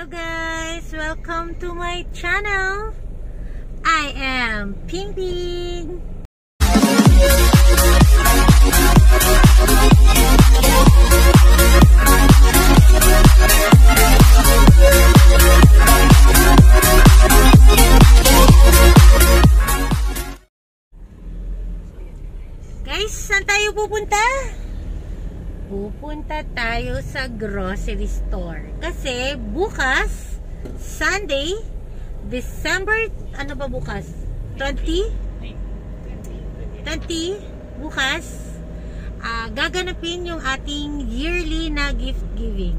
Hello guys! Welcome to my channel! I am Ping Ping! Guys, saan tayo pupunta? Pupunta tayo sa grocery store. Kasi bukas, Sunday, December, ano ba bukas? 20? Bukas, gaganapin yung ating yearly na gift giving.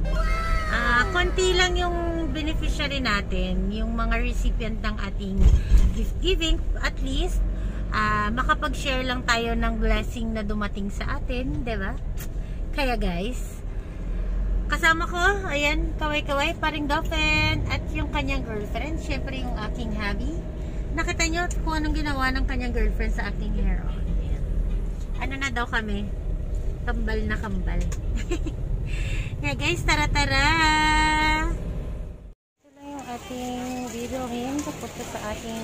Konti lang yung beneficiary natin, yung mga recipient ng ating gift giving. At least, makapag-share lang tayo ng blessing na dumating sa atin, diba? Kaya guys, kasama ko, ayan, kaway-kaway, paring Dolphin, at yung kanyang girlfriend, syempre yung aking hubby. Nakita nyo kung anong ginawa ng kanyang girlfriend sa aking hair on. Ayan. Ano na daw kami? Kambal na kambal. Kaya guys, tara-tara! Ito lang yung ating videohin papunta sa ating,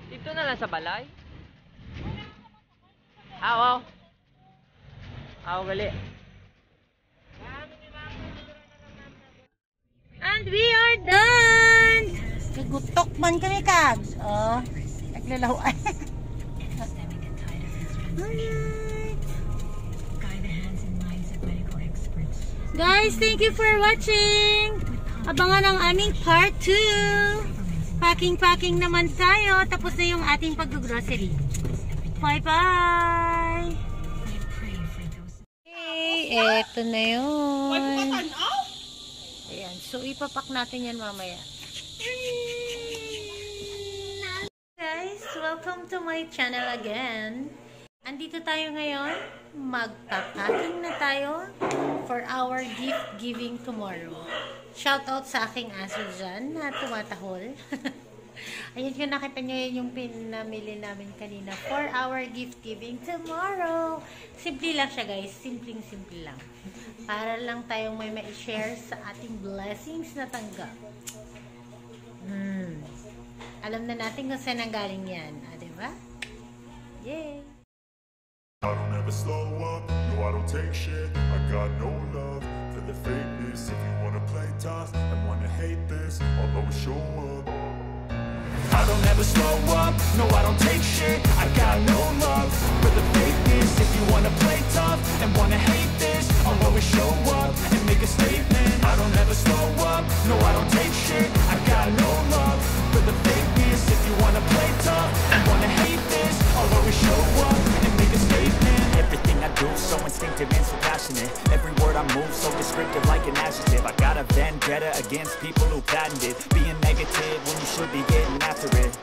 Dito na lang sa balay? Wow. Gali. and we are done! Nagutok man kami kag. Naglalawan. Guys, thank you for watching. Abangan ang aming part 2. Packing naman tayo. Tapos na yung ating pag-grocery. Bye-bye! Okay, eto na yun. Ayan, so ipapak natin yan mamaya. Guys, welcome to my channel again. Andito tayo ngayon. Magpapacking na tayo for our gift giving tomorrow. Shout out sa aking aso dyan na tumatahol. Ayun yung nakita nyo yun yung pinamili namin kanina for our gift giving tomorrow. Simple lang siya guys. Simple lang. Para lang tayong may ma-share sa ating blessings na tanggap. Alam na natin kung saan ang galing yan. Diba? Yay! I don't ever slow up, no I don't take shit. I got no love for the fakeness. If you wanna play tough and wanna hate this, I'll always show up. I don't ever slow up, no I don't take shit. I got no love for the fakeness. If you wanna play tough and wanna hate this, I'll always show up and make a statement. I don't ever slow up, no I don't take shit. I got no love for the fakeness. If you wanna play tough and wanna hate this, I'll always show up and make a statement. Everything I do so instinctive and so passionate. Every word I move so descriptive like an adjective. I got a vendetta against people who patented being negative when you should be getting after it.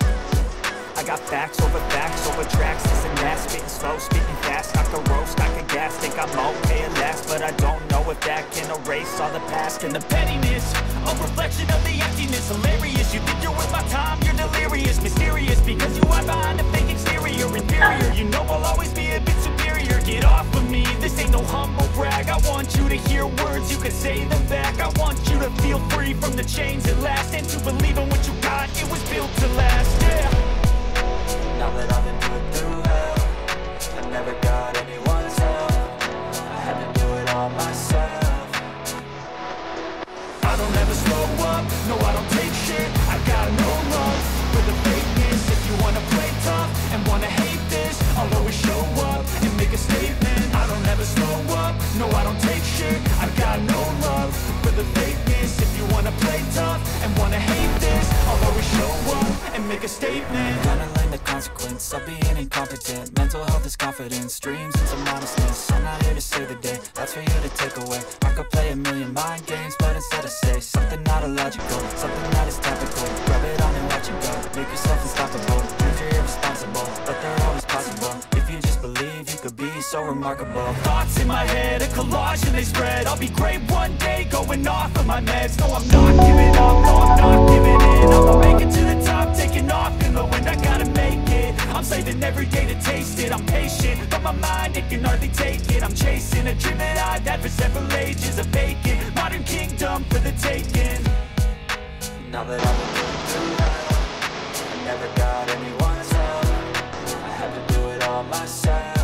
I got facts over tracks, this and that. Spitting slow, spitting fast. I could roast, I could gas. Think I'm okay at last, but I don't know if that can erase all the past. And the pettiness, a reflection of the emptiness. Hilarious, you think you're worth my time, you're delirious. Mysterious, because you hide behind a fake exterior. Inferior, you know I'll always be a bit superior. Get off of me, this ain't no humble brag. I want you to hear words, you can say them back. I want you to feel free from the chains at last, and to believe in what you got, it was built to last, yeah. Now that I've been put through hell, I never got anyone's help. I had to do it all myself. I don't ever slow up, no I don't take shit. I got no love for the fakeness. If you wanna play tough and wanna hate this, I'll always show up and make a statement. I don't ever slow up, no I don't take shit. I got no love for the fakeness. If you wanna play tough and wanna hate this, I'll always show up and make a statement. Gonna learn the consequence of being incompetent. Mental health is confidence, dreams and some honestness. I'm not here to save the day, that's for you to take away. I could play a million mind games, but instead I say something not illogical, something that is topical. Rub it on and watch it go, make yourself unstoppable. Dreams are irresponsible, but they're always possible. If you just believe, you could be so remarkable. Thoughts in my head, a collage and they spread. I'll be great one day, going off of my meds. No, I'm not giving up, no, I'm not giving in. I'ma make it to the top, taking off in the wind. I gotta make it, I'm saving every day to taste it. I'm patient, but my mind, it can hardly take it. I'm chasing a dream that I've had for several ages. A vacant, modern kingdom for the taking. Now that I've been put through hell, I never got anyone's help. I had to do it all myself.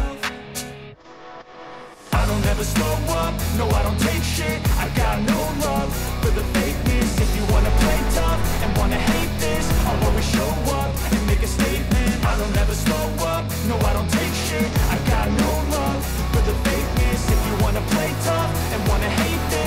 I don't ever slow up, no I don't take shit. I got no love for the fakeness. If you wanna play tough and wanna hate this, I'll always show up and make a statement. I don't ever slow up, no I don't take shit. I got no love for the fakeness. If you wanna play tough and wanna hate this,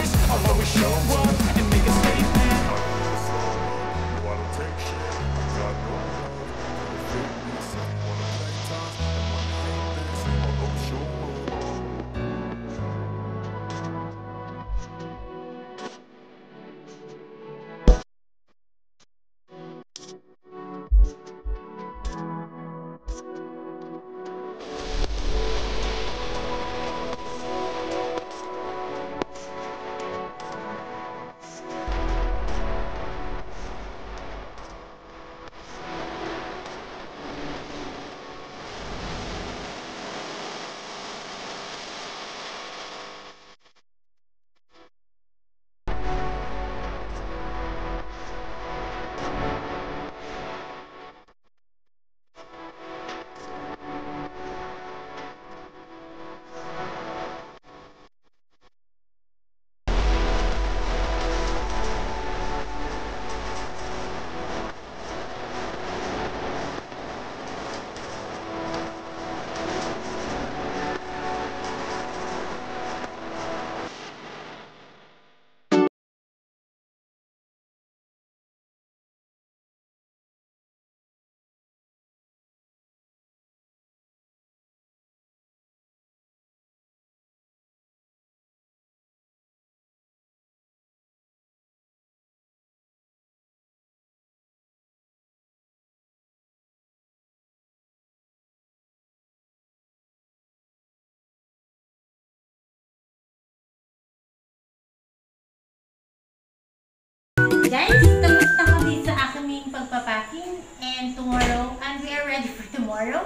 ready for tomorrow?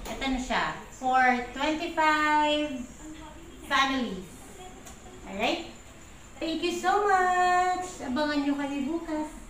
Ito na siya. For 25 families. Alright? Thank you so much! Abangan nyo kami bukas.